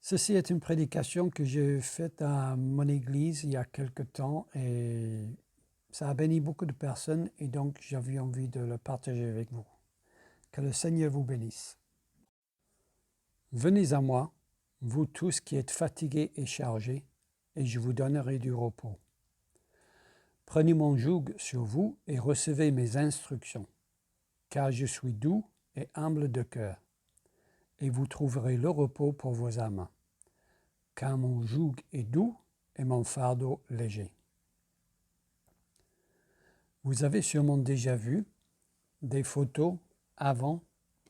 Ceci est une prédication que j'ai faite à mon église il y a quelque temps et ça a béni beaucoup de personnes et donc j'avais envie de le partager avec vous. Que le Seigneur vous bénisse. Venez à moi, vous tous qui êtes fatigués et chargés, et je vous donnerai du repos. Prenez mon joug sur vous et recevez mes instructions, car je suis doux et humble de cœur, et vous trouverez le repos pour vos âmes, car mon joug est doux et mon fardeau léger. Vous avez sûrement déjà vu des photos avant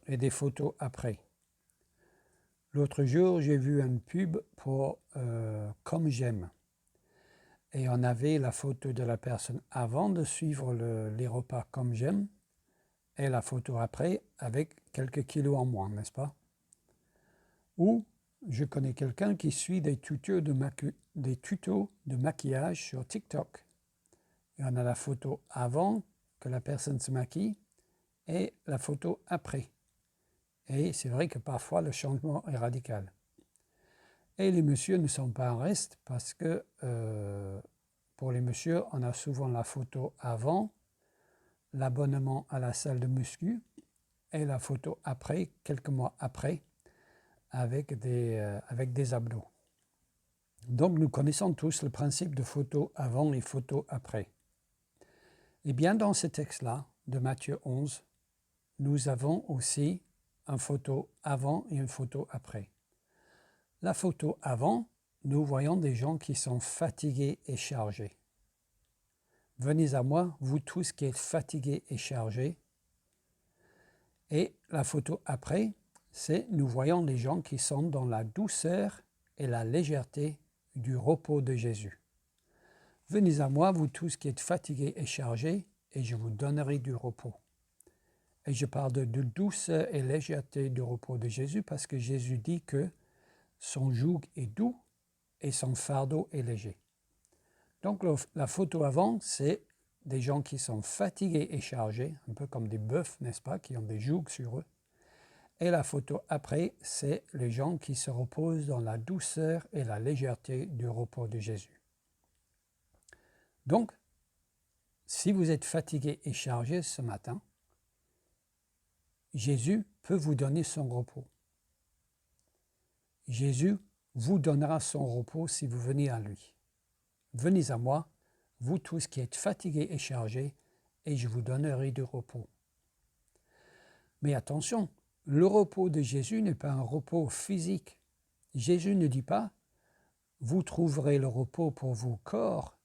et des photos après. L'autre jour, j'ai vu une pub pour Comme j'aime. Et on avait la photo de la personne avant de suivre les repas Comme j'aime et la photo après avec quelques kilos en moins, n'est-ce pas? Ou je connais quelqu'un qui suit des tutos de maquillage sur TikTok. Et on a la photo avant que la personne se maquille et la photo après. Et c'est vrai que parfois le changement est radical. Et les messieurs ne sont pas en reste parce que pour les messieurs, on a souvent la photo avant, l'abonnement à la salle de muscu et la photo après, quelques mois après, avec des abdos. Donc nous connaissons tous le principe de photo avant et photo après. Et bien dans ce texte-là, de Matthieu 11, nous avons aussi une photo avant et une photo après. La photo avant, nous voyons des gens qui sont fatigués et chargés. Venez à moi, vous tous qui êtes fatigués et chargés. Et la photo après, c'est nous voyons les gens qui sont dans la douceur et la légèreté du repos de Jésus. Venez à moi, vous tous qui êtes fatigués et chargés, et je vous donnerai du repos. Et je parle de douceur et légèreté du repos de Jésus parce que Jésus dit que son joug est doux et son fardeau est léger. Donc la photo avant, c'est des gens qui sont fatigués et chargés, un peu comme des bœufs, n'est-ce pas, qui ont des jougs sur eux. Et la photo après, c'est les gens qui se reposent dans la douceur et la légèreté du repos de Jésus. Donc, si vous êtes fatigué et chargé ce matin, Jésus peut vous donner son repos. Jésus vous donnera son repos si vous venez à lui. Venez à moi, vous tous qui êtes fatigués et chargés, et je vous donnerai du repos. Mais attention, le repos de Jésus n'est pas un repos physique. Jésus ne dit pas « vous trouverez le repos pour vos corps ».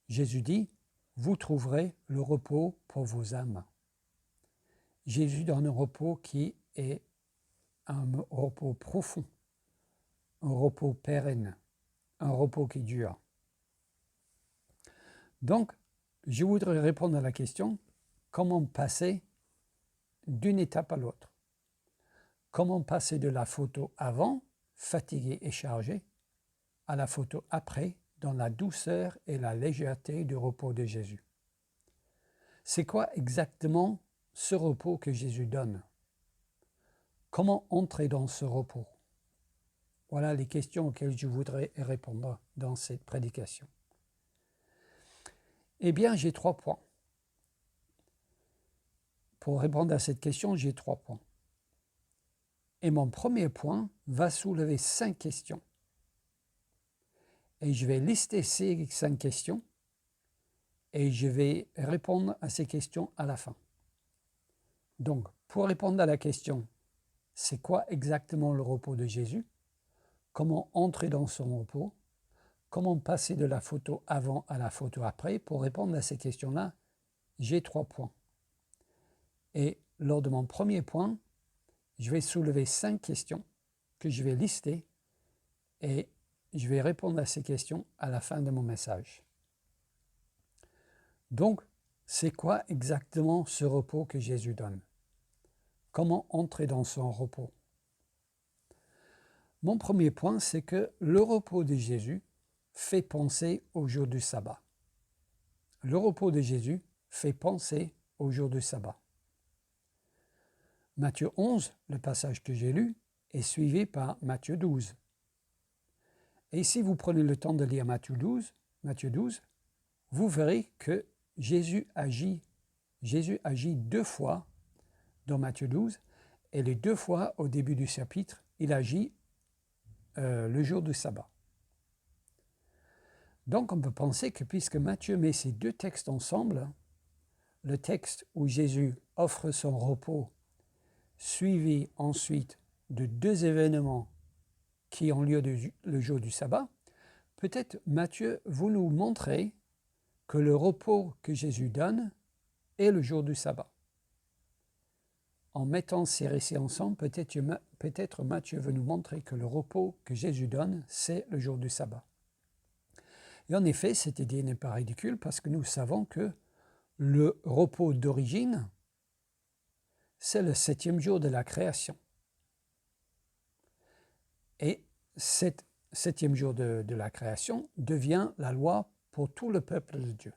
Jésus dit « vous trouverez le repos pour vos âmes ». Jésus donne un repos qui est un repos profond, un repos pérenne, un repos qui dure. Donc, je voudrais répondre à la question, comment passer d'une étape à l'autre? Comment passer de la photo avant, fatigué et chargé, à la photo après, dans la douceur et la légèreté du repos de Jésus? C'est quoi exactement ce repos que Jésus donne? Comment entrer dans ce repos? Voilà les questions auxquelles je voudrais répondre dans cette prédication. Eh bien, j'ai 3 points. Pour répondre à cette question, j'ai 3 points. Et mon premier point va soulever 5 questions. Et je vais lister ces 5 questions et je vais répondre à ces questions à la fin. Donc, pour répondre à la question, c'est quoi exactement le repos de Jésus? Comment entrer dans son repos? Comment passer de la photo avant à la photo après? Pour répondre à ces questions-là, j'ai 3 points. Et lors de mon premier point, je vais soulever 5 questions que je vais lister et je vais répondre à ces questions à la fin de mon message. Donc, c'est quoi exactement ce repos que Jésus donne? Comment entrer dans son repos? Mon premier point, c'est que le repos de Jésus fait penser au jour du sabbat. Le repos de Jésus fait penser au jour du sabbat. Matthieu 11, le passage que j'ai lu, est suivi par Matthieu 12. Et si vous prenez le temps de lire Matthieu 12, vous verrez que Jésus agit 2 fois dans Matthieu 12, et les 2 fois au début du chapitre, il agit le jour du sabbat. Donc on peut penser que puisque Matthieu met ces 2 textes ensemble, le texte où Jésus offre son repos, suivi ensuite de 2 événements qui ont lieu le jour du sabbat, peut-être Matthieu veut nous montrer que le repos que Jésus donne est le jour du sabbat. En mettant ces récits ensemble, peut-être Matthieu veut nous montrer que le repos que Jésus donne, c'est le jour du sabbat. Et en effet, cette idée n'est pas ridicule parce que nous savons que le repos d'origine, c'est le 7e jour de la création. Et cet 7e jour de la création devient la loi pour tout le peuple de Dieu.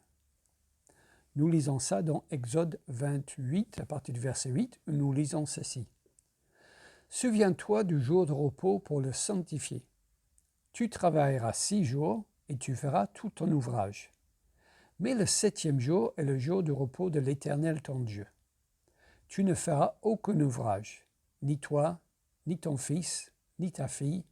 Nous lisons ça dans Exode 28, à partir du verset 8, où nous lisons ceci. « Souviens-toi du jour de repos pour le sanctifier. Tu travailleras 6 jours et tu feras tout ton ouvrage. Mais le 7e jour est le jour du repos de l'Éternel ton Dieu. Tu ne feras aucun ouvrage, ni toi, ni ton fils, ni ta fille,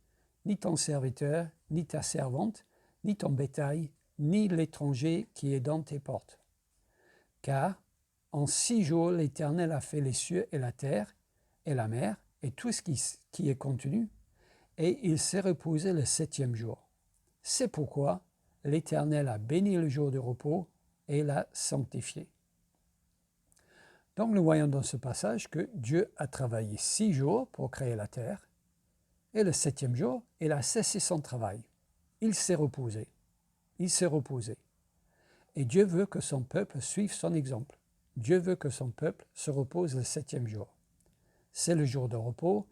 ni ton serviteur, ni ta servante, ni ton bétail, ni l'étranger qui est dans tes portes. Car en 6 jours l'Éternel a fait les cieux et la terre, et la mer, et tout ce qui est contenu, et il s'est reposé le 7e jour. C'est pourquoi l'Éternel a béni le jour de repos et l'a sanctifié. » Donc nous voyons dans ce passage que Dieu a travaillé 6 jours pour créer la terre, et le 7e jour, il a cessé son travail. Il s'est reposé. Et Dieu veut que son peuple suive son exemple. Dieu veut que son peuple se repose le 7e jour. C'est le jour de repos,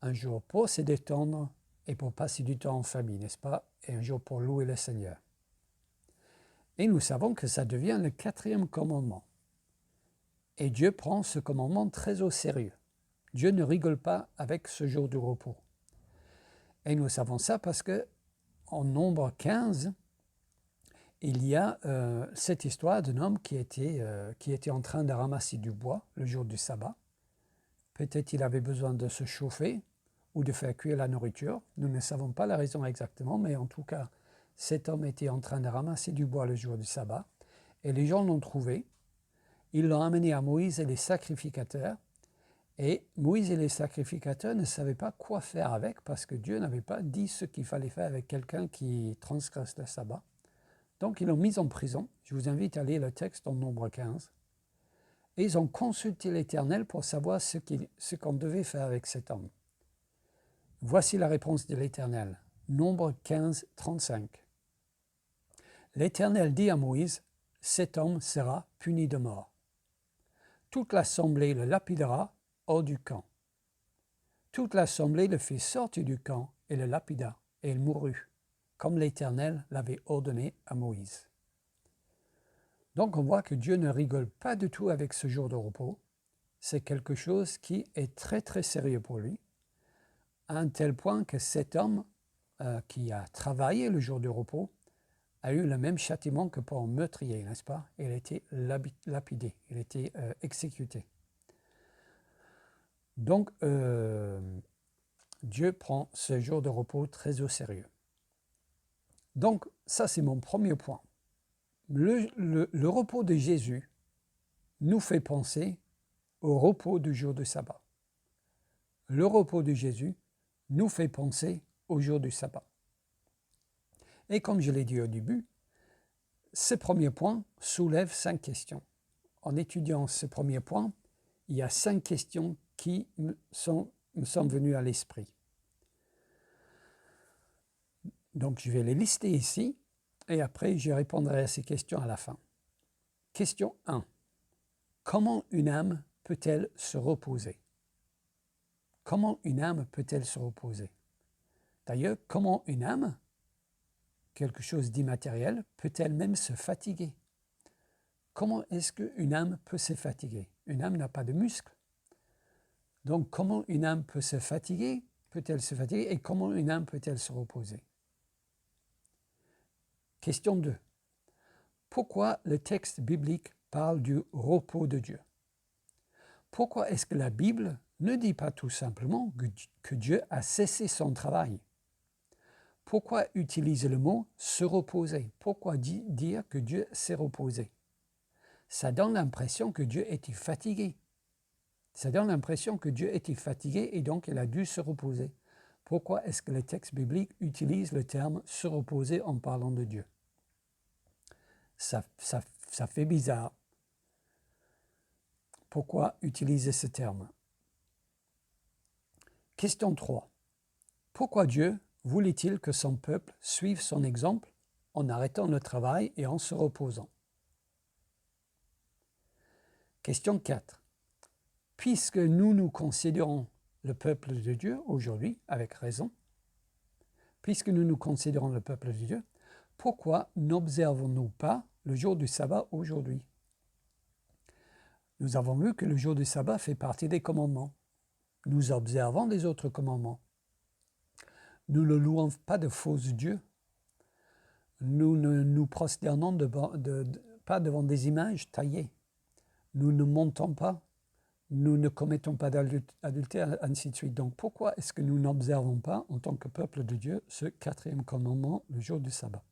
un jour pour se détendre et pour passer du temps en famille, n'est-ce pas? Et un jour pour louer le Seigneur. Et nous savons que ça devient le 4e commandement. Et Dieu prend ce commandement très au sérieux. Dieu ne rigole pas avec ce jour de repos. Et nous savons ça parce que en Nombre 15, il y a cette histoire d'un homme qui était en train de ramasser du bois le jour du sabbat. Peut-être il avait besoin de se chauffer ou de faire cuire la nourriture. Nous ne savons pas la raison exactement, mais en tout cas, cet homme était en train de ramasser du bois le jour du sabbat. Et les gens l'ont trouvé. Ils l'ont amené à Moïse et les sacrificateurs. Et Moïse et les sacrificateurs ne savaient pas quoi faire avec parce que Dieu n'avait pas dit ce qu'il fallait faire avec quelqu'un qui transgresse le sabbat. Donc ils l'ont mis en prison. Je vous invite à lire le texte en Nombre 15. Et ils ont consulté l'Éternel pour savoir ce qu'on devait faire avec cet homme. Voici la réponse de l'Éternel. Nombre 15, 35. L'Éternel dit à Moïse, « Cet homme sera puni de mort. Toute l'assemblée le lapidera hors du camp. » Toute l'assemblée le fit sortir du camp et le lapida, et il mourut, comme l'Éternel l'avait ordonné à Moïse. Donc on voit que Dieu ne rigole pas du tout avec ce jour de repos. C'est quelque chose qui est très très sérieux pour lui, à un tel point que cet homme qui a travaillé le jour de repos a eu le même châtiment que pour un meurtrier, n'est-ce pas? Il a été lapidé, il a été exécuté. Donc Dieu prend ce jour de repos très au sérieux. Donc ça c'est mon premier point. Le repos de Jésus nous fait penser au repos du jour du sabbat. Le repos de Jésus nous fait penser au jour du sabbat. Et comme je l'ai dit au début, ce premier point soulève 5 questions. En étudiant ce premier point, il y a 5 questions qui me sont venues à l'esprit. Donc je vais les lister ici et après je répondrai à ces questions à la fin. Question 1. Comment une âme peut-elle se reposer? Comment une âme peut-elle se reposer? D'ailleurs, comment une âme, quelque chose d'immatériel, peut-elle même se fatiguer? Comment est-ce qu'une âme peut se fatiguer? Une âme n'a pas de muscles. Donc, comment une âme peut se fatiguer? Peut-elle se fatiguer? Et comment une âme peut-elle se reposer? Question 2. Pourquoi le texte biblique parle du repos de Dieu? Pourquoi est-ce que la Bible ne dit pas tout simplement que Dieu a cessé son travail? Pourquoi utiliser le mot « se reposer » ? Pourquoi dire que Dieu s'est reposé? Ça donne l'impression que Dieu était fatigué. Ça donne l'impression que Dieu était fatigué et donc il a dû se reposer. Pourquoi est-ce que le texte biblique utilise le terme « se reposer » en parlant de Dieu? Ça fait bizarre. Pourquoi utiliser ce terme? Question 3. Pourquoi Dieu voulait-il que son peuple suive son exemple en arrêtant le travail et en se reposant? Question 4. Puisque nous considérons le peuple de Dieu aujourd'hui, avec raison, puisque nous considérons le peuple de Dieu, pourquoi n'observons-nous pas le jour du sabbat aujourd'hui? Nous avons vu que le jour du sabbat fait partie des commandements. Nous observons les autres commandements. Nous ne louons pas de faux dieux. Nous ne nous prosternons pas devant des images taillées. Nous ne mentons pas. Nous ne commettons pas d'adultère, ainsi de suite. Donc pourquoi est-ce que nous n'observons pas, en tant que peuple de Dieu, ce 4e commandement, le jour du sabbat?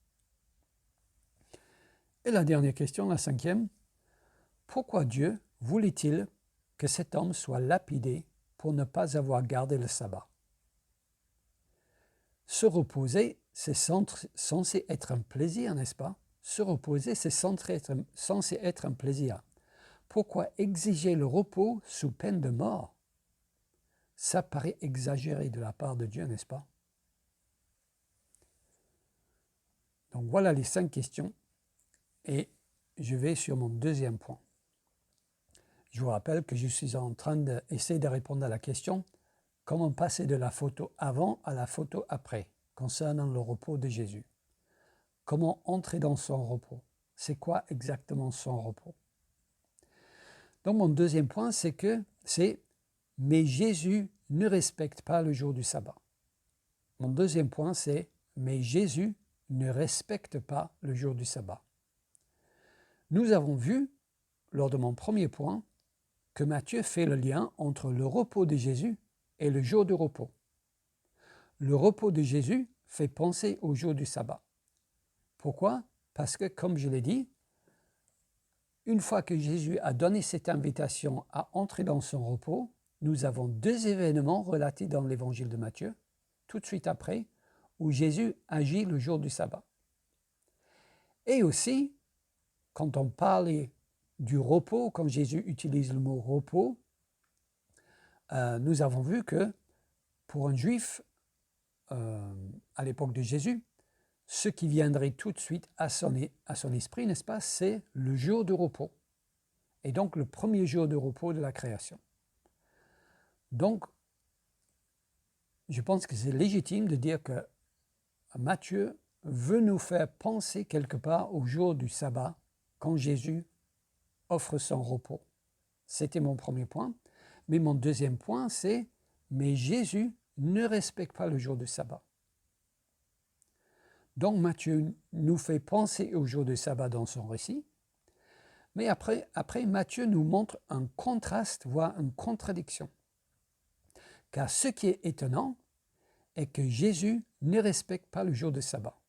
Et la dernière question, la 5e. Pourquoi Dieu voulait-il que cet homme soit lapidé pour ne pas avoir gardé le sabbat? Se reposer, c'est censé être un plaisir, n'est-ce pas? Se reposer, c'est censé être un plaisir. Pourquoi exiger le repos sous peine de mort? Ça paraît exagéré de la part de Dieu, n'est-ce pas? Donc voilà les 5 questions et je vais sur mon 2e point. Je vous rappelle que je suis en train d'essayer de répondre à la question « Comment passer de la photo avant à la photo après ?» concernant le repos de Jésus. Comment entrer dans son repos? C'est quoi exactement son repos? Donc mon 2e point, c'est « Mais Jésus ne respecte pas le jour du sabbat ». Mon 2e point, c'est « Mais Jésus ne respecte pas le jour du sabbat ». Nous avons vu, lors de mon 1er point, que Matthieu fait le lien entre le repos de Jésus et le jour de repos. Le repos de Jésus fait penser au jour du sabbat. Pourquoi? Parce que, comme je l'ai dit, une fois que Jésus a donné cette invitation à entrer dans son repos, nous avons 2 événements relatés dans l'évangile de Matthieu, tout de suite après, où Jésus agit le jour du sabbat. Et aussi, quand on parlait du repos, quand Jésus utilise le mot repos, nous avons vu que pour un juif, à l'époque de Jésus, ce qui viendrait tout de suite à son esprit, n'est-ce pas, c'est le jour de repos. Et donc le premier jour de repos de la création. Donc, je pense que c'est légitime de dire que Matthieu veut nous faire penser quelque part au jour du sabbat, quand Jésus offre son repos. C'était mon 1er point. Mais mon 2e point, c'est « Mais Jésus ne respecte pas le jour du sabbat ». Donc Matthieu nous fait penser au jour du sabbat dans son récit, mais après Matthieu nous montre un contraste, voire une contradiction. Car ce qui est étonnant est que Jésus ne respecte pas le jour du sabbat.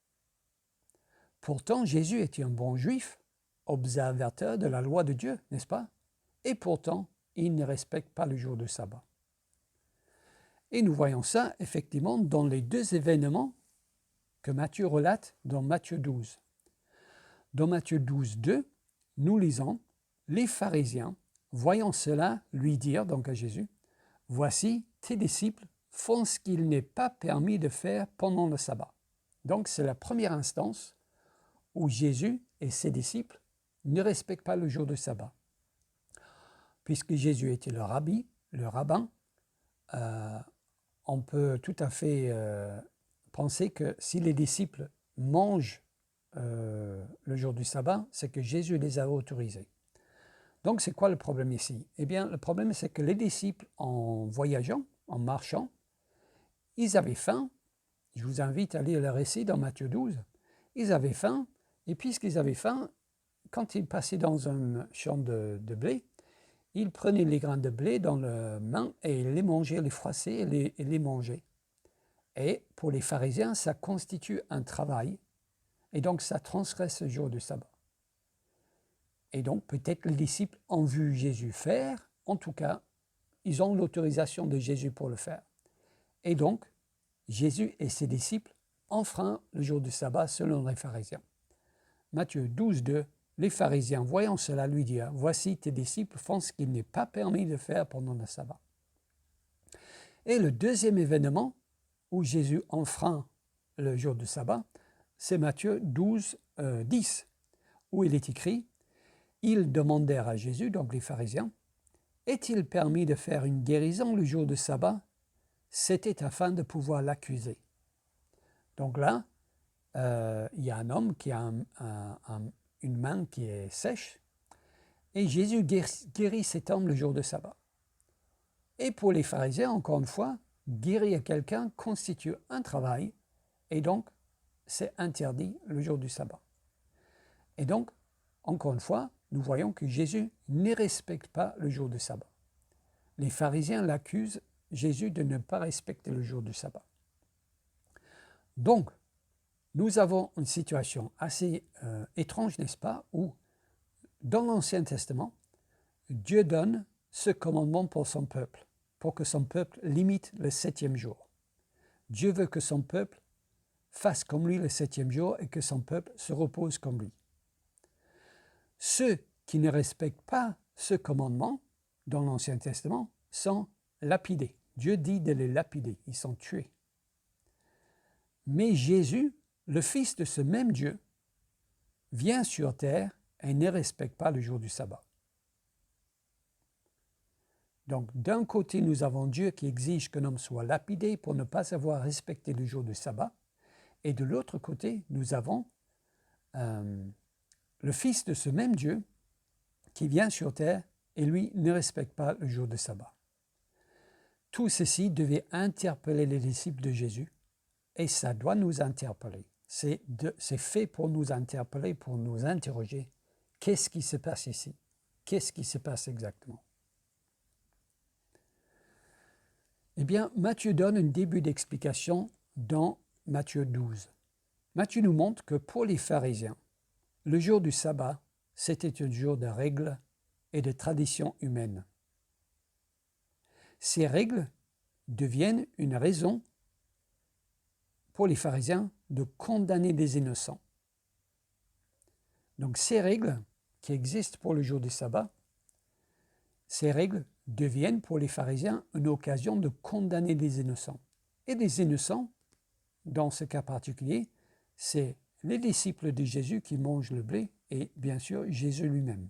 Pourtant, Jésus était un bon juif, observateur de la loi de Dieu, n'est-ce pas? Et pourtant, il ne respecte pas le jour du sabbat. Et nous voyons ça effectivement dans les 2 événements que Matthieu relate dans Matthieu 12. Dans Matthieu 12, 2, nous lisons « Les pharisiens, voyant cela, lui dirent donc à Jésus, « Voici, tes disciples font ce qu'il n'est pas permis de faire pendant le sabbat. » Donc c'est la première instance où Jésus et ses disciples ne respectent pas le jour du sabbat. Puisque Jésus était le rabbin, on peut tout à fait penser que si les disciples mangent le jour du sabbat, c'est que Jésus les a autorisés. Donc c'est quoi le problème ici? Eh bien, le problème c'est que les disciples, en voyageant, en marchant, ils avaient faim. Je vous invite à lire le récit dans Matthieu 12. Ils avaient faim Et puisqu'ils avaient faim, quand ils passaient dans un champ de blé, ils prenaient les grains de blé dans leurs mains et ils les mangeaient, les froissaient et les mangeaient. Et pour les pharisiens, ça constitue un travail, et donc ça transgresse le jour du sabbat. Et donc peut-être les disciples ont vu Jésus faire, en tout cas, ils ont l'autorisation de Jésus pour le faire. Et donc, Jésus et ses disciples enfreignent le jour du sabbat selon les pharisiens. Matthieu 12, 2, les pharisiens, voyant cela, lui dirent, « Voici tes disciples font ce qu'il n'est pas permis de faire pendant le sabbat. » Et le deuxième événement où Jésus enfreint le jour du sabbat, c'est Matthieu 12, 10, où il est écrit, « Ils demandèrent à Jésus, donc les pharisiens, « Est-il permis de faire une guérison le jour du sabbat ?» C'était afin de pouvoir l'accuser. Donc là, il y a un homme qui a une main qui est sèche, et Jésus guérit cet homme le jour de sabbat. Et pour les pharisiens, encore une fois, guérir quelqu'un constitue un travail, et donc c'est interdit le jour du sabbat. Et donc, encore une fois, nous voyons que Jésus ne respecte pas le jour du sabbat. Les pharisiens l'accusent, Jésus, de ne pas respecter le jour du sabbat. Donc, nous avons une situation assez étrange, n'est-ce pas, où dans l'Ancien Testament, Dieu donne ce commandement pour son peuple, pour que son peuple limite le 7e jour. Dieu veut que son peuple fasse comme lui le 7e jour et que son peuple se repose comme lui. Ceux qui ne respectent pas ce commandement dans l'Ancien Testament sont lapidés. Dieu dit de les lapider, ils sont tués. Mais Jésus, le Fils de ce même Dieu, vient sur terre et ne respecte pas le jour du sabbat. Donc d'un côté, nous avons Dieu qui exige qu'un homme soit lapidé pour ne pas avoir respecté le jour du sabbat, et de l'autre côté, nous avons le Fils de ce même Dieu qui vient sur terre et lui ne respecte pas le jour du sabbat. Tout ceci devait interpeller les disciples de Jésus et ça doit nous interpeller. C'est fait pour nous interpeller, pour nous interroger. Qu'est-ce qui se passe ici? Qu'est-ce qui se passe exactement? Eh bien, Matthieu donne un début d'explication dans Matthieu 12. Matthieu nous montre que pour les pharisiens, le jour du sabbat, c'était un jour de règles et de traditions humaines. Ces règles deviennent une raison pour les pharisiens de condamner des innocents. Donc ces règles qui existent pour le jour du sabbat, ces règles deviennent pour les pharisiens une occasion de condamner des innocents. Et des innocents, dans ce cas particulier, c'est les disciples de Jésus qui mangent le blé et bien sûr Jésus lui-même.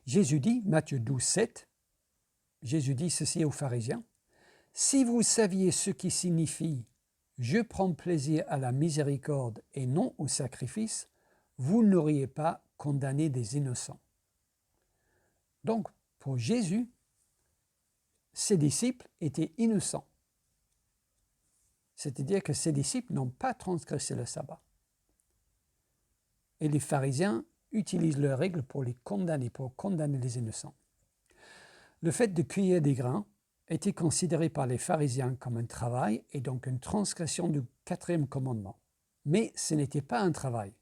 Jésus dit, Matthieu 12, 7, Jésus dit ceci aux pharisiens, « Si vous saviez ce qui signifie « Je prends plaisir à la miséricorde et non au sacrifice », vous n'auriez pas condamné des innocents. » Donc, pour Jésus, ses disciples étaient innocents. C'est-à-dire que ses disciples n'ont pas transgressé le sabbat. Et les pharisiens utilisent leurs règles pour condamner les innocents. Le fait de cueillir des grains était considéré par les pharisiens comme un travail et donc une transgression du 4e commandement. Mais ce n'était pas un travail,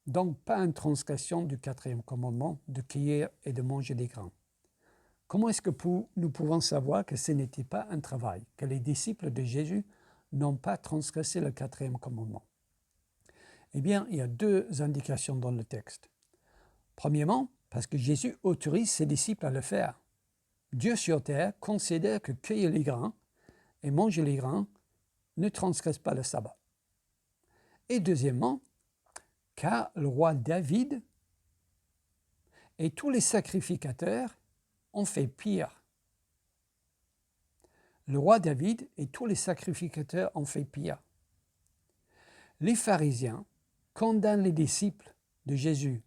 donc pas une transgression du 4e commandement de cueillir et de manger des grains. Comment est-ce que nous pouvons savoir que ce n'était pas un travail, que les disciples de Jésus n'ont pas transgressé le 4e commandement? Eh bien, il y a 2 indications dans le texte. Premièrement, parce que Jésus autorise ses disciples à le faire. Dieu sur terre considère que cueillir les grains et manger les grains ne transgresse pas le sabbat. Et deuxièmement, car le roi David et tous les sacrificateurs ont fait pire. Le roi David et tous les sacrificateurs ont fait pire. Les pharisiens condamnent les disciples de Jésus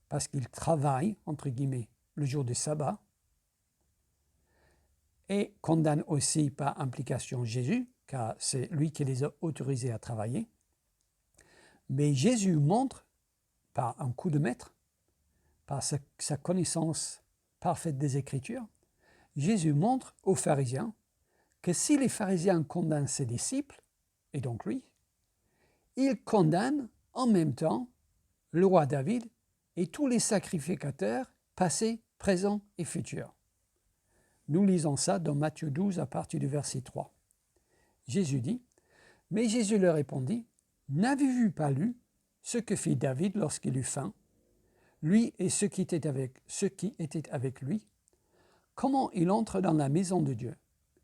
parce qu'ils travaillent, entre guillemets, le jour du sabbat, et condamnent aussi par implication Jésus, car c'est lui qui les a autorisés à travailler. Mais Jésus montre par un coup de maître, par sa connaissance parfaite des Écritures, Jésus montre aux pharisiens que si les pharisiens condamnent ses disciples, et donc lui, ils condamnent en même temps le roi David et tous les sacrificateurs passés, présents et futurs. Nous lisons ça dans Matthieu 12 à partir du verset 3. Jésus dit, « Mais Jésus leur répondit, « N'avez-vous pas lu ce que fit David lorsqu'il eut faim, lui et ceux qui étaient avec lui, comment il entre dans la maison de Dieu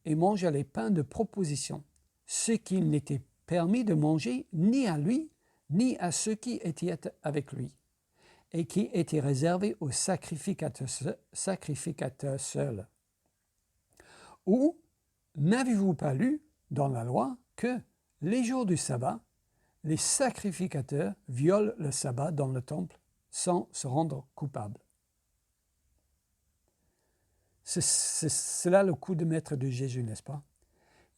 et mange les pains de proposition, ce qu'il n'était permis de manger ni à lui, ni à ceux qui étaient avec lui, et qui était réservé aux sacrificateurs seuls. Ou n'avez-vous pas lu dans la loi que les jours du sabbat, les sacrificateurs violent le sabbat dans le temple sans se rendre coupables? C'est là le coup de maître de Jésus, n'est-ce pas?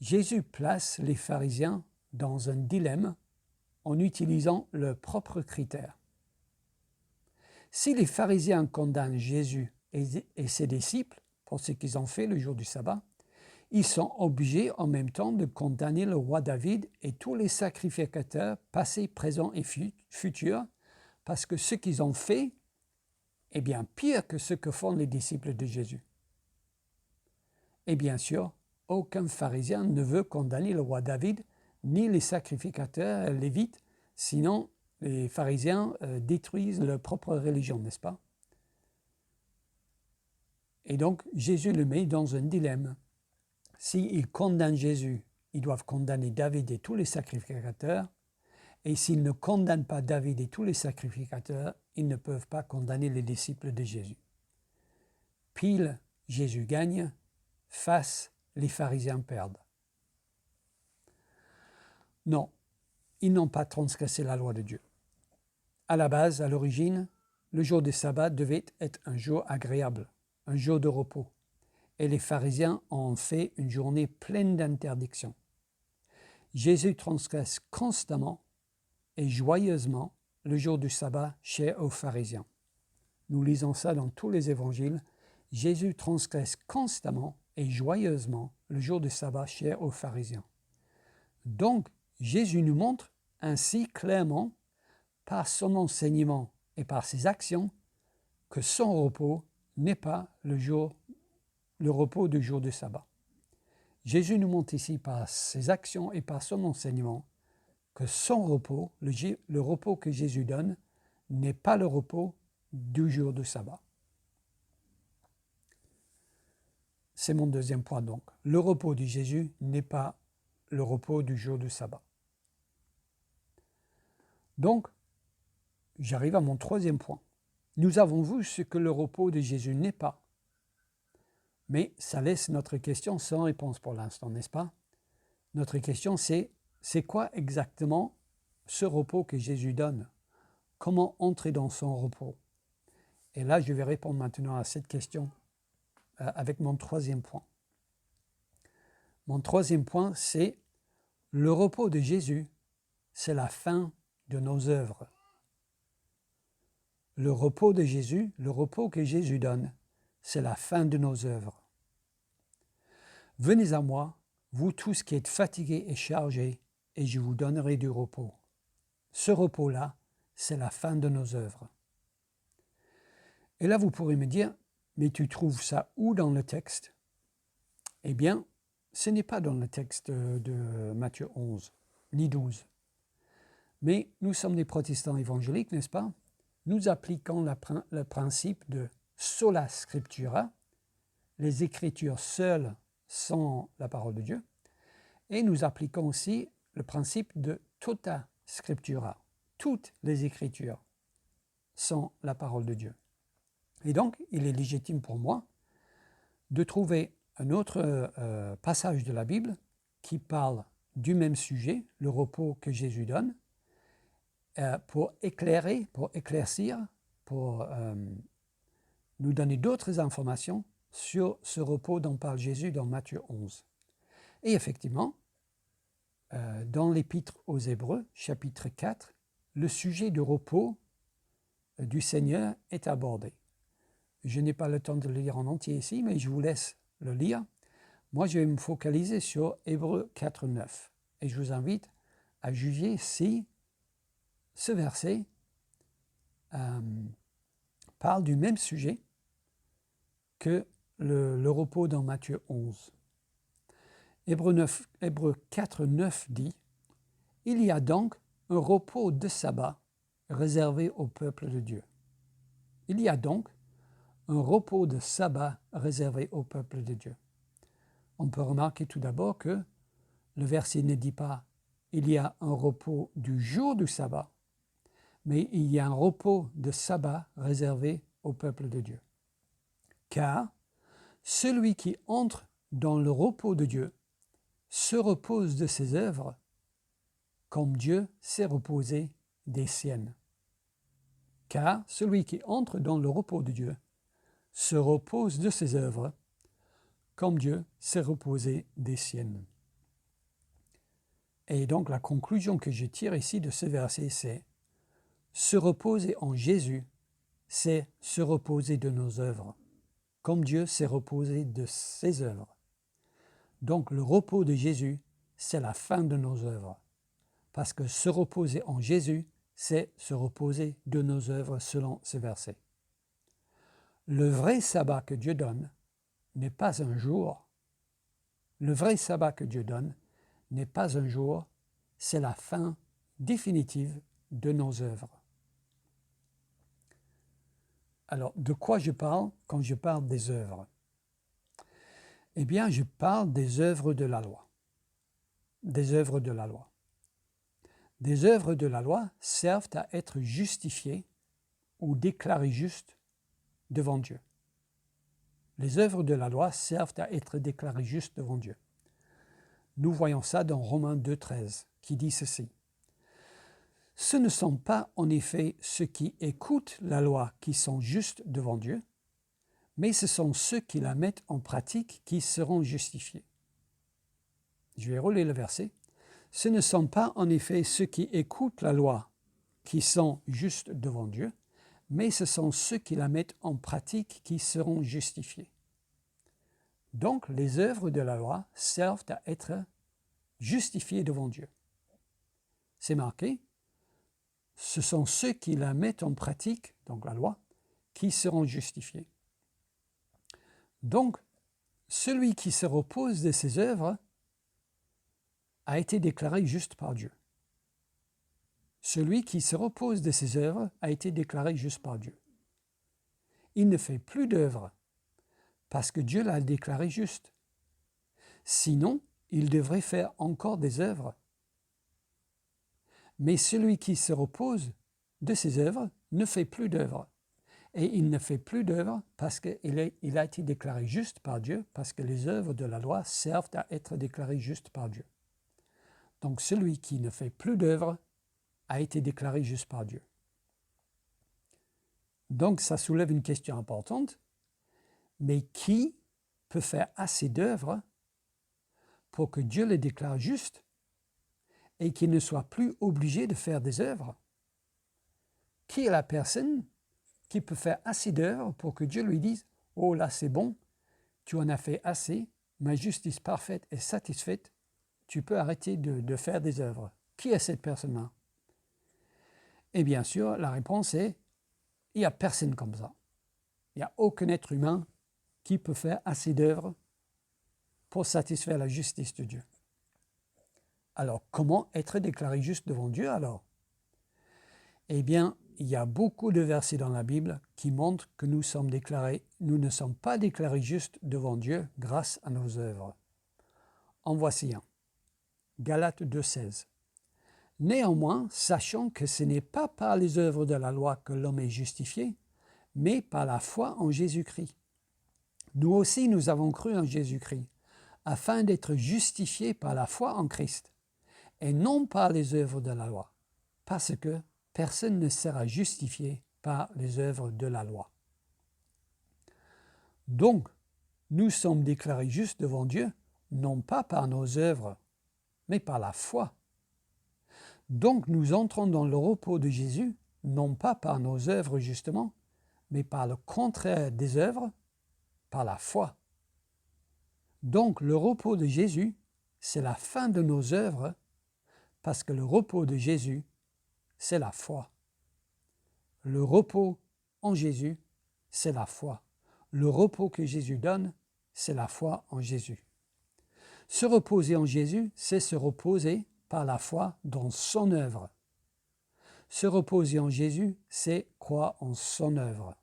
Jésus place les pharisiens dans un dilemme en utilisant leurs propres critères. Si les pharisiens condamnent Jésus et ses disciples pour ce qu'ils ont fait le jour du sabbat, ils sont obligés en même temps de condamner le roi David et tous les sacrificateurs passés, présents et futurs, parce que ce qu'ils ont fait est bien pire que ce que font les disciples de Jésus. Et bien sûr, aucun pharisien ne veut condamner le roi David ni les sacrificateurs lévites, sinon les pharisiens détruisent leur propre religion, n'est-ce pas? Et donc Jésus le met dans un dilemme. S'ils condamnent Jésus, ils doivent condamner David et tous les sacrificateurs, et s'ils ne condamnent pas David et tous les sacrificateurs, ils ne peuvent pas condamner les disciples de Jésus. Pile, Jésus gagne, face, les pharisiens perdent. Non, ils n'ont pas transgressé la loi de Dieu. À la base, à l'origine, le jour du sabbat devait être un jour agréable, un jour de repos. Et les pharisiens ont fait une journée pleine d'interdictions. Jésus transgresse constamment et joyeusement le jour du sabbat cher aux pharisiens. Nous lisons ça dans tous les évangiles. Jésus transgresse constamment et joyeusement le jour du sabbat cher aux pharisiens. Donc, Jésus nous montre ainsi clairement, par son enseignement et par ses actions, que son repos n'est pas le repos du jour du sabbat. Jésus nous montre ici par ses actions et par son enseignement que son repos, le repos que Jésus donne, n'est pas le repos du jour du sabbat. C'est mon deuxième point donc. Le repos de Jésus n'est pas le repos du jour du sabbat. Donc, j'arrive à mon troisième point. Nous avons vu ce que le repos de Jésus n'est pas. Mais ça laisse notre question sans réponse pour l'instant, n'est-ce pas? Notre question c'est quoi exactement ce repos que Jésus donne? Comment entrer dans son repos? Et là, je vais répondre maintenant à cette question avec mon troisième point. Mon troisième point, c'est le repos de Jésus, c'est la fin de nos œuvres. Le repos de Jésus, le repos que Jésus donne, c'est la fin de nos œuvres. Venez à moi, vous tous qui êtes fatigués et chargés, et je vous donnerai du repos. Ce repos-là, c'est la fin de nos œuvres. Et là, vous pourrez me dire, mais tu trouves ça où dans le texte? Eh bien, ce n'est pas dans le texte de Matthieu 11, ni 12. Mais nous sommes des protestants évangéliques, n'est-ce pas? Nous appliquons le principe de sola scriptura, les Écritures seules sont la parole de Dieu, et nous appliquons aussi le principe de tota scriptura, toutes les Écritures sont la parole de Dieu. Et donc, il est légitime pour moi de trouver un autre passage de la Bible qui parle du même sujet, le repos que Jésus donne, pour éclaircir, pour nous donner d'autres informations sur ce repos dont parle Jésus dans Matthieu 11. Et effectivement, dans l'Épître aux Hébreux, chapitre 4, le sujet du repos du Seigneur est abordé. Je n'ai pas le temps de le lire en entier ici, mais je vous laisse le lire. Moi, je vais me focaliser sur Hébreux 4, 9. Et je vous invite à juger si ce verset parle du même sujet que le repos dans Matthieu 11. Hébreux 4, 9 dit « Il y a donc un repos de sabbat réservé au peuple de Dieu. » Il y a donc un repos de sabbat réservé au peuple de Dieu. On peut remarquer tout d'abord que le verset ne dit pas « il y a un repos du jour du sabbat », mais il y a un repos de sabbat réservé au peuple de Dieu. Car celui qui entre dans le repos de Dieu se repose de ses œuvres comme Dieu s'est reposé des siennes. Car celui qui entre dans le repos de Dieu se repose de ses œuvres comme Dieu s'est reposé des siennes. Et donc la conclusion que je tire ici de ce verset, c'est se reposer en Jésus, c'est se reposer de nos œuvres, comme Dieu s'est reposé de ses œuvres. Donc le repos de Jésus, c'est la fin de nos œuvres, parce que se reposer en Jésus, c'est se reposer de nos œuvres selon ce verset. Le vrai sabbat que Dieu donne n'est pas un jour. Le vrai sabbat que Dieu donne n'est pas un jour, c'est la fin définitive de nos œuvres. Alors, de quoi je parle quand je parle des œuvres? Eh bien, je parle des œuvres de la loi. Des œuvres de la loi. Des œuvres de la loi servent à être justifiées ou déclarées justes devant Dieu. Les œuvres de la loi servent à être déclarées justes devant Dieu. Nous voyons ça dans Romains 2, 13, qui dit ceci. « Ce ne sont pas en effet ceux qui écoutent la loi qui sont justes devant Dieu, mais ce sont ceux qui la mettent en pratique qui seront justifiés. » Je vais relire le verset. « Ce ne sont pas en effet ceux qui écoutent la loi qui sont justes devant Dieu, mais ce sont ceux qui la mettent en pratique qui seront justifiés. » Donc, les œuvres de la loi servent à être justifiés devant Dieu. C'est marqué, ce sont ceux qui la mettent en pratique, donc la loi, qui seront justifiés. Donc, celui qui se repose de ses œuvres a été déclaré juste par Dieu. Celui qui se repose de ses œuvres a été déclaré juste par Dieu. Il ne fait plus d'œuvres parce que Dieu l'a déclaré juste. Sinon, il devrait faire encore des œuvres. Mais celui qui se repose de ses œuvres ne fait plus d'œuvres. Et il ne fait plus d'œuvres parce qu'il a été déclaré juste par Dieu, parce que les œuvres de la loi servent à être déclarées justes par Dieu. Donc celui qui ne fait plus d'œuvres a été déclaré juste par Dieu. Donc ça soulève une question importante. Mais qui peut faire assez d'œuvres pour que Dieu les déclare justes et qu'il ne soit plus obligé de faire des œuvres? Qui est la personne qui peut faire assez d'œuvres pour que Dieu lui dise « Oh là, c'est bon, tu en as fait assez, ma justice parfaite est satisfaite, tu peux arrêter de faire des œuvres. » Qui est cette personne-là? Et bien sûr, la réponse est « Il n'y a personne comme ça. Il n'y a aucun être humain qui peut faire assez d'œuvres pour satisfaire la justice de Dieu. » Alors, comment être déclaré juste devant Dieu alors? Eh bien, il y a beaucoup de versets dans la Bible qui montrent que nous ne sommes pas déclarés justes devant Dieu grâce à nos œuvres. En voici un. Galates 2,16. Néanmoins, sachant que ce n'est pas par les œuvres de la loi que l'homme est justifié, mais par la foi en Jésus-Christ. Nous aussi, nous avons cru en Jésus-Christ, afin d'être justifiés par la foi en Christ, et non par les œuvres de la loi, parce que personne ne sera justifié par les œuvres de la loi. Donc, nous sommes déclarés justes devant Dieu, non pas par nos œuvres, mais par la foi. Donc, nous entrons dans le repos de Jésus non pas par nos œuvres justement, mais par le contraire des œuvres, par la foi. Donc le repos de Jésus, c'est la fin de nos œuvres, parce que le repos de Jésus, c'est la foi. Le repos en Jésus, c'est la foi. Le repos que Jésus donne, c'est la foi en Jésus. Se reposer en Jésus, c'est se reposer par la foi dans son œuvre. Se reposer en Jésus, c'est croire en son œuvre.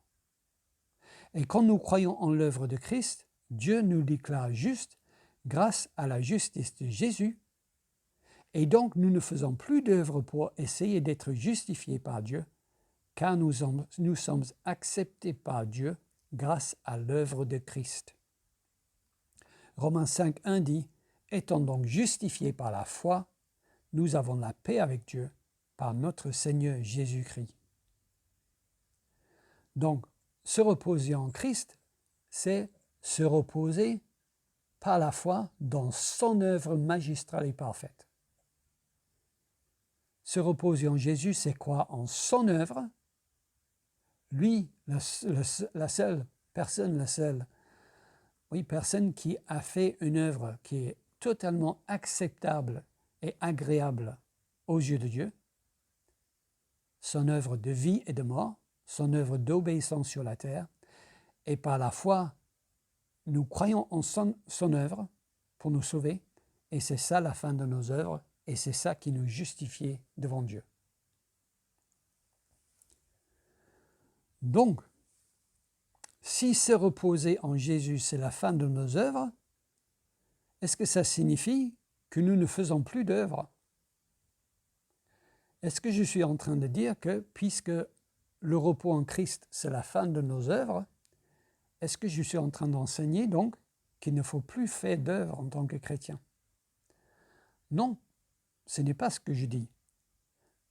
Et quand nous croyons en l'œuvre de Christ, Dieu nous déclare justes grâce à la justice de Jésus. Et donc nous ne faisons plus d'œuvre pour essayer d'être justifiés par Dieu, car nous sommes acceptés par Dieu grâce à l'œuvre de Christ. Romains 5.1 dit, « Étant donc justifiés par la foi, nous avons la paix avec Dieu par notre Seigneur Jésus-Christ. » Donc, se reposer en Christ, c'est se reposer par la foi dans son œuvre magistrale et parfaite. Se reposer en Jésus, c'est croire en son œuvre. Lui, la seule personne qui a fait une œuvre qui est totalement acceptable et agréable aux yeux de Dieu, son œuvre de vie et de mort, son œuvre d'obéissance sur la terre, et par la foi, nous croyons en son œuvre pour nous sauver, et c'est ça la fin de nos œuvres, et c'est ça qui nous justifie devant Dieu. Donc, si se reposer en Jésus, c'est la fin de nos œuvres, est-ce que ça signifie que nous ne faisons plus d'œuvres? Est-ce que je suis en train de dire que, puisque le repos en Christ, c'est la fin de nos œuvres, est-ce que je suis en train d'enseigner donc qu'il ne faut plus faire d'œuvres en tant que chrétien? Non, ce n'est pas ce que je dis.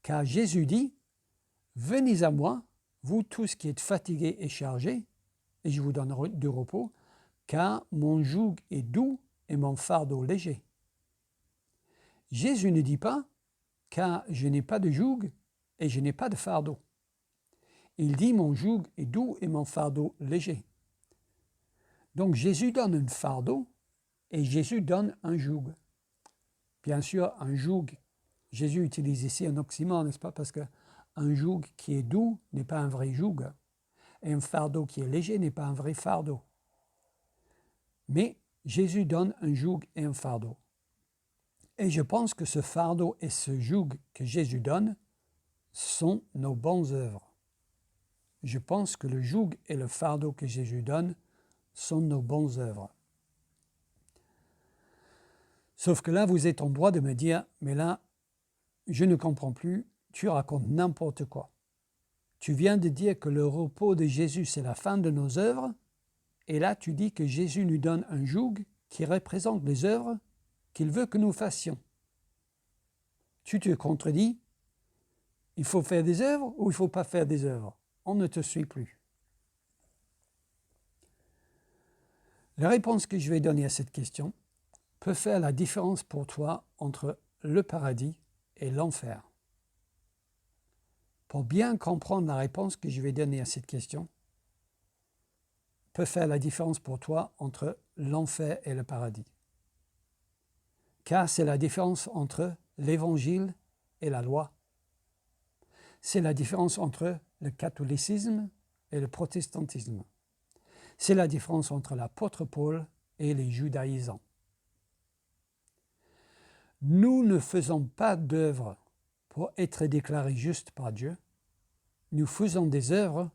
Car Jésus dit, « Venez à moi, vous tous qui êtes fatigués et chargés, et je vous donnerai du repos, car mon joug est doux et mon fardeau léger. » Jésus ne dit pas, « Car je n'ai pas de joug et je n'ai pas de fardeau. » Il dit, « Mon joug est doux et mon fardeau léger. » Donc Jésus donne un fardeau et Jésus donne un joug. Bien sûr, un joug, Jésus utilise ici un oxymore, n'est-ce pas? Parce qu'un joug qui est doux n'est pas un vrai joug. Et un fardeau qui est léger n'est pas un vrai fardeau. Mais Jésus donne un joug et un fardeau. Et je pense que ce fardeau et ce joug que Jésus donne sont nos bonnes œuvres. Je pense que le joug et le fardeau que Jésus donne sont nos bonnes œuvres. Sauf que là, vous êtes en droit de me dire, mais là, je ne comprends plus, tu racontes n'importe quoi. Tu viens de dire que le repos de Jésus, c'est la fin de nos œuvres, et là, tu dis que Jésus nous donne un joug qui représente les œuvres qu'il veut que nous fassions. Tu te contredis, il faut faire des œuvres ou il ne faut pas faire des œuvres? On ne te suit plus. La réponse que je vais donner à cette question peut faire la différence pour toi entre le paradis et l'enfer. Pour bien comprendre la réponse que je vais donner à cette question, peut faire la différence pour toi entre l'enfer et le paradis. Car c'est la différence entre l'évangile et la loi. C'est la différence entre le catholicisme et le protestantisme. C'est la différence entre l'apôtre Paul et les judaïsants. Nous ne faisons pas d'œuvres pour être déclarés justes par Dieu. Nous faisons des œuvres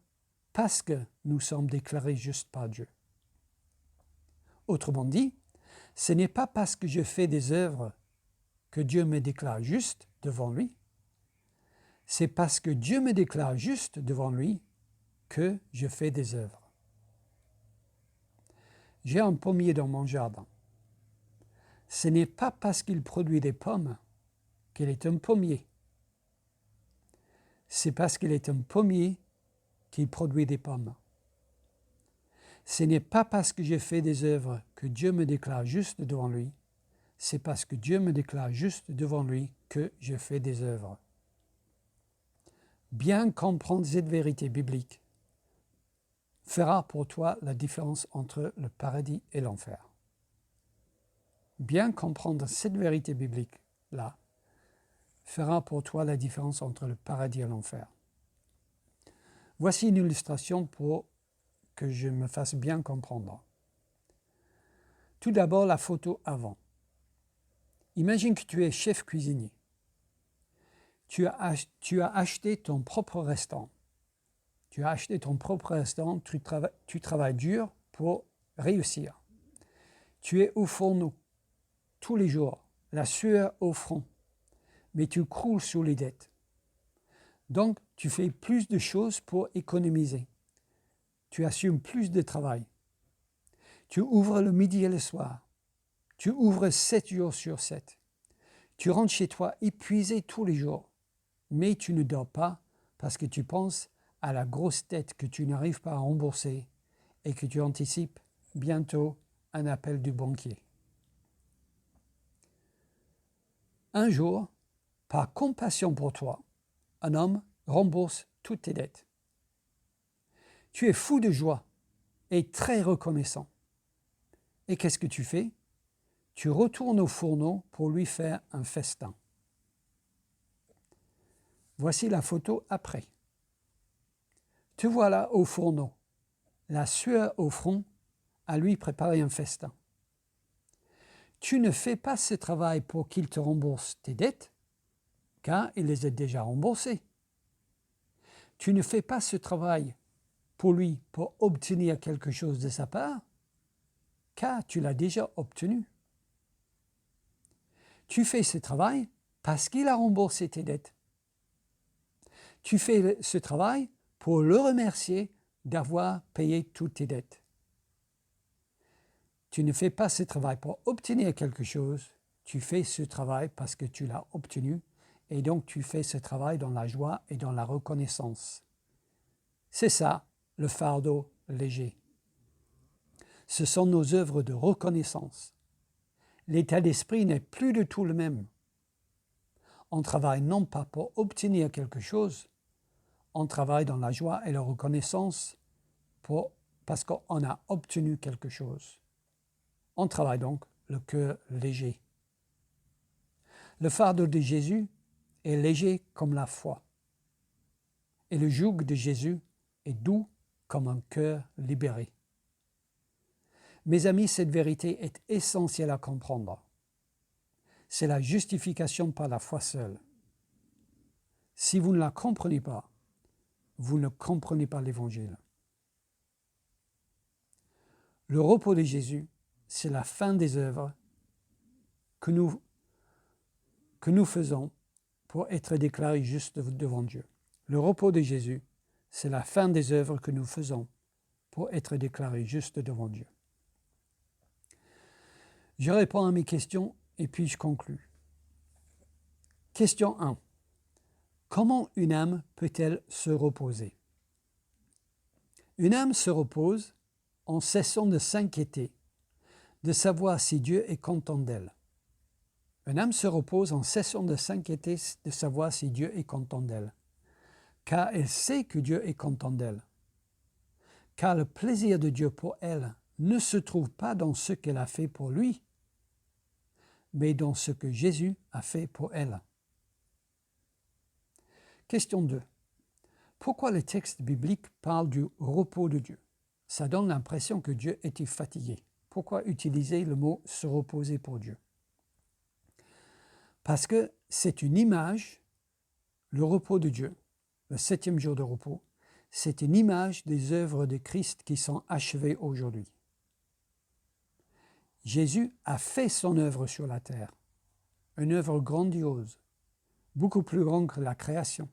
parce que nous sommes déclarés justes par Dieu. Autrement dit, ce n'est pas parce que je fais des œuvres que Dieu me déclare juste devant lui. C'est parce que Dieu me déclare juste devant lui que je fais des œuvres. J'ai un pommier dans mon jardin. Ce n'est pas parce qu'il produit des pommes qu'il est un pommier. C'est parce qu'il est un pommier qu'il produit des pommes. Ce n'est pas parce que je fais des œuvres que Dieu me déclare juste devant lui. C'est parce que Dieu me déclare juste devant lui que je fais des œuvres. Bien comprendre cette vérité biblique fera pour toi la différence entre le paradis et l'enfer. Bien comprendre cette vérité biblique-là fera pour toi la différence entre le paradis et l'enfer. Voici une illustration pour que je me fasse bien comprendre. Tout d'abord, la photo avant. Imagine que tu es chef cuisinier. Tu as acheté ton propre restaurant. Tu as acheté ton propre restaurant, tu travailles dur pour réussir. Tu es au fourneau tous les jours, la sueur au front, mais tu croules sous les dettes. Donc, tu fais plus de choses pour économiser. Tu assumes plus de travail. Tu ouvres le midi et le soir. Tu ouvres 7 jours sur 7. Tu rentres chez toi épuisé tous les jours, mais tu ne dors pas parce que tu penses à la grosse dette que tu n'arrives pas à rembourser et que tu anticipes bientôt un appel du banquier. Un jour, par compassion pour toi, un homme rembourse toutes tes dettes. Tu es fou de joie et très reconnaissant. Et qu'est-ce que tu fais? Tu retournes au fourneau pour lui faire un festin. Voici la photo après. Te voilà au fourneau, la sueur au front, à lui préparer un festin. Tu ne fais pas ce travail pour qu'il te rembourse tes dettes, car il les a déjà remboursées. Tu ne fais pas ce travail pour lui pour obtenir quelque chose de sa part, car tu l'as déjà obtenu. Tu fais ce travail parce qu'il a remboursé tes dettes. Tu fais ce travail pour le remercier d'avoir payé toutes tes dettes. Tu ne fais pas ce travail pour obtenir quelque chose, tu fais ce travail parce que tu l'as obtenu et donc tu fais ce travail dans la joie et dans la reconnaissance. C'est ça, le fardeau léger. Ce sont nos œuvres de reconnaissance. L'état d'esprit n'est plus du tout le même. On travaille non pas pour obtenir quelque chose, on travaille dans la joie et la reconnaissance parce qu'on a obtenu quelque chose. On travaille donc le cœur léger. Le fardeau de Jésus est léger comme la foi. Et le joug de Jésus est doux comme un cœur libéré. Mes amis, cette vérité est essentielle à comprendre. C'est la justification par la foi seule. Si vous ne la comprenez pas, vous ne comprenez pas l'Évangile. Le repos de Jésus, c'est la fin des œuvres que nous faisons pour être déclarés justes devant Dieu. Le repos de Jésus, c'est la fin des œuvres que nous faisons pour être déclarés justes devant Dieu. Je réponds à mes questions et puis je conclus. Question 1. Comment une âme peut-elle se reposer? Une âme se repose en cessant de s'inquiéter, de savoir si Dieu est content d'elle. Une âme se repose en cessant de s'inquiéter, de savoir si Dieu est content d'elle, car elle sait que Dieu est content d'elle. Car le plaisir de Dieu pour elle ne se trouve pas dans ce qu'elle a fait pour lui, mais dans ce que Jésus a fait pour elle. Question 2. Pourquoi le texte biblique parle du repos de Dieu? Ça donne l'impression que Dieu était fatigué. Pourquoi utiliser le mot « se reposer » pour Dieu? Parce que c'est une image, le repos de Dieu, le 7e jour de repos, c'est une image des œuvres de Christ qui sont achevées aujourd'hui. Jésus a fait son œuvre sur la terre, une œuvre grandiose, beaucoup plus grande que la création.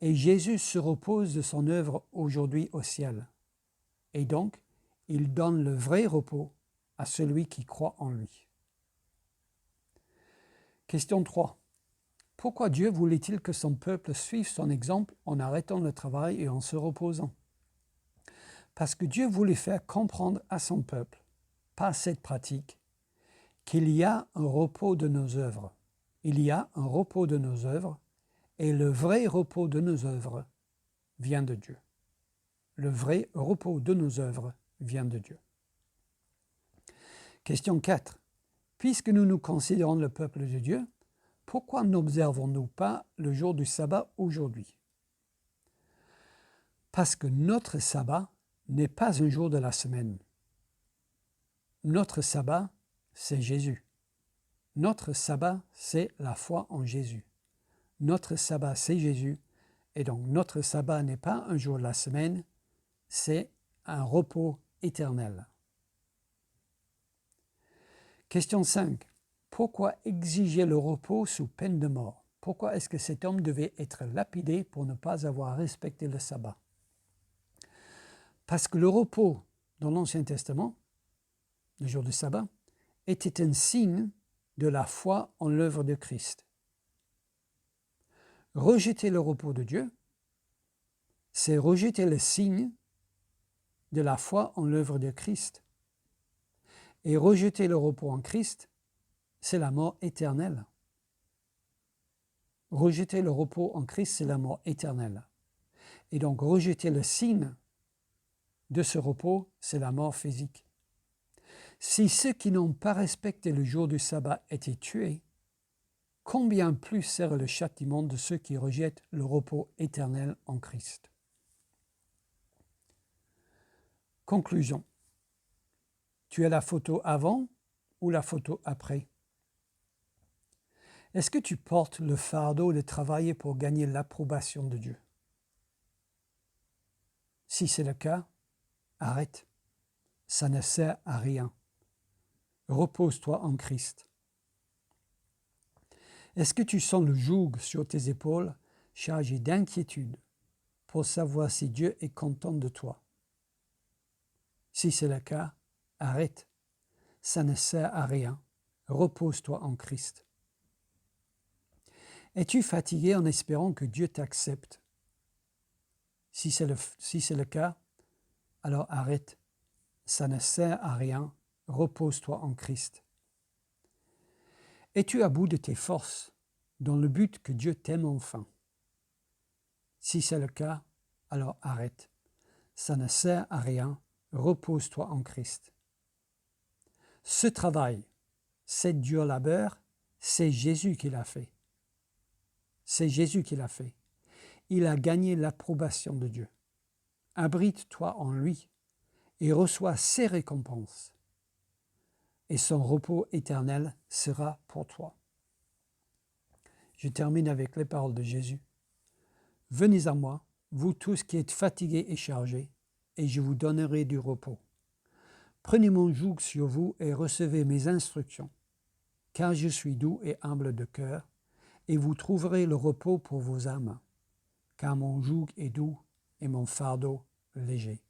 Et Jésus se repose de son œuvre aujourd'hui au ciel. Et donc, il donne le vrai repos à celui qui croit en lui. Question 3. Pourquoi Dieu voulait-il que son peuple suive son exemple en arrêtant le travail et en se reposant? Parce que Dieu voulait faire comprendre à son peuple, par cette pratique, qu'il y a un repos de nos œuvres. Il y a un repos de nos œuvres Et le vrai repos de nos œuvres vient de Dieu. Le vrai repos de nos œuvres vient de Dieu. Question 4. Puisque nous nous considérons le peuple de Dieu, pourquoi n'observons-nous pas le jour du sabbat aujourd'hui? Parce que notre sabbat n'est pas un jour de la semaine. Notre sabbat, c'est Jésus. Notre sabbat, c'est la foi en Jésus. Notre sabbat, c'est Jésus. Et donc, notre sabbat n'est pas un jour de la semaine, c'est un repos éternel. Question 5. Pourquoi exiger le repos sous peine de mort? Pourquoi est-ce que cet homme devait être lapidé pour ne pas avoir respecté le sabbat? Parce que le repos dans l'Ancien Testament, le jour du sabbat, était un signe de la foi en l'œuvre de Christ. Rejeter le repos de Dieu, c'est rejeter le signe de la foi en l'œuvre de Christ. Et rejeter le repos en Christ, c'est la mort éternelle. Rejeter le repos en Christ, c'est la mort éternelle. Et donc rejeter le signe de ce repos, c'est la mort physique. Si ceux qui n'ont pas respecté le jour du sabbat étaient tués, combien plus serait le châtiment de ceux qui rejettent le repos éternel en Christ? Conclusion. Tu as la photo avant ou la photo après? Est-ce que tu portes le fardeau de travailler pour gagner l'approbation de Dieu? Si c'est le cas, arrête. Ça ne sert à rien. Repose-toi en Christ. Est-ce que tu sens le joug sur tes épaules chargé d'inquiétude pour savoir si Dieu est content de toi? Si c'est le cas, arrête. Ça ne sert à rien. Repose-toi en Christ. Es-tu fatigué en espérant que Dieu t'accepte? Si c'est le cas, alors arrête. Ça ne sert à rien. Repose-toi en Christ. Es-tu à bout de tes forces dans le but que Dieu t'aime enfin? Si c'est le cas, alors arrête. Ça ne sert à rien. Repose-toi en Christ. Ce travail, cette dur labeur, c'est Jésus qui l'a fait. C'est Jésus qui l'a fait. Il a gagné l'approbation de Dieu. Abrite-toi en lui et reçois ses récompenses. Et son repos éternel sera pour toi. Je termine avec les paroles de Jésus. Venez à moi, vous tous qui êtes fatigués et chargés, et je vous donnerai du repos. Prenez mon joug sur vous et recevez mes instructions, car je suis doux et humble de cœur, et vous trouverez le repos pour vos âmes, car mon joug est doux et mon fardeau léger.